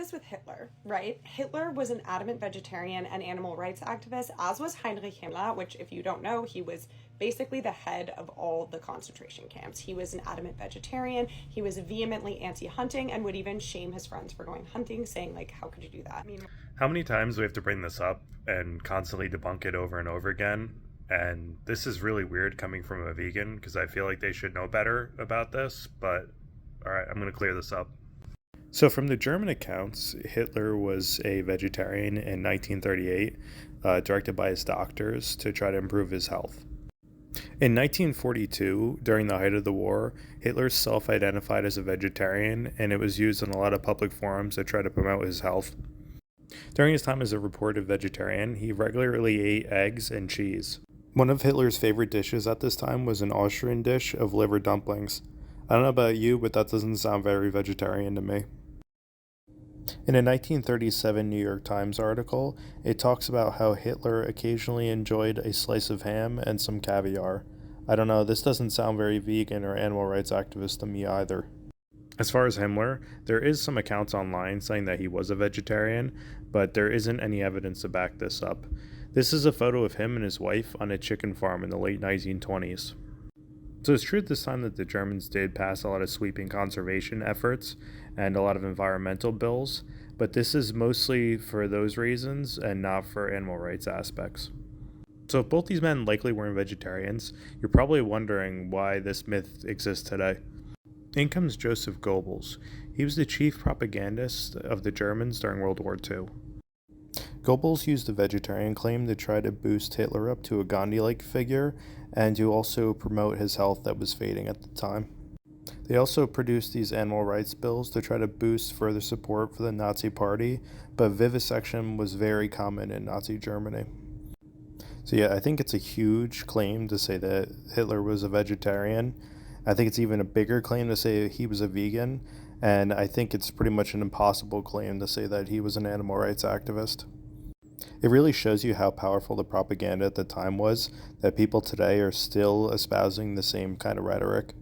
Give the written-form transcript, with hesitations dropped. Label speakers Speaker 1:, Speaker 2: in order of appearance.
Speaker 1: this with Hitler, right? Hitler was an adamant vegetarian and animal rights activist, as was Heinrich Himmler, which, if you don't know, he was basically the head of all the concentration camps. He was an adamant vegetarian. He was vehemently anti-hunting and would even shame his friends for going hunting, saying, like, how could you do that? I mean,
Speaker 2: How many times do we have to bring this up and constantly debunk it over and over again? And this is really weird coming from a vegan because I feel like they should know better about this, but all right, I'm going to clear this up. So, from the German accounts, Hitler was a vegetarian in 1938, directed by his doctors to try to improve his health. In 1942, during the height of the war, Hitler self identified as a vegetarian, and it was used in a lot of public forums to try to promote his health. During his time as a reported vegetarian, he regularly ate eggs and cheese. One of Hitler's favorite dishes at this time was an Austrian dish of liver dumplings. I don't know about you, but that doesn't sound very vegetarian to me. In a 1937 New York Times article, it talks about how Hitler occasionally enjoyed a slice of ham and some caviar. I don't know, this doesn't sound very vegan or animal rights activist to me either. As far as Himmler, there is some accounts online saying that he was a vegetarian, but there isn't any evidence to back this up. This is a photo of him and his wife on a chicken farm in the late 1920s. So it's true this time that the Germans did pass a lot of sweeping conservation efforts and a lot of environmental bills, but this is mostly for those reasons and not for animal rights aspects. So if both these men likely weren't vegetarians, you're probably wondering why this myth exists today. In comes Joseph Goebbels. He was the chief propagandist of the Germans during World War II. Goebbels used the vegetarian claim to try to boost Hitler up to a Gandhi-like figure and to also promote his health that was fading at the time. They also produced these animal rights bills to try to boost further support for the Nazi Party, but vivisection was very common in Nazi Germany. So yeah, I think it's a huge claim to say that Hitler was a vegetarian. I think it's even a bigger claim to say he was a vegan, and I think it's pretty much an impossible claim to say that he was an animal rights activist. It really shows you how powerful the propaganda at the time was, that people today are still espousing the same kind of rhetoric.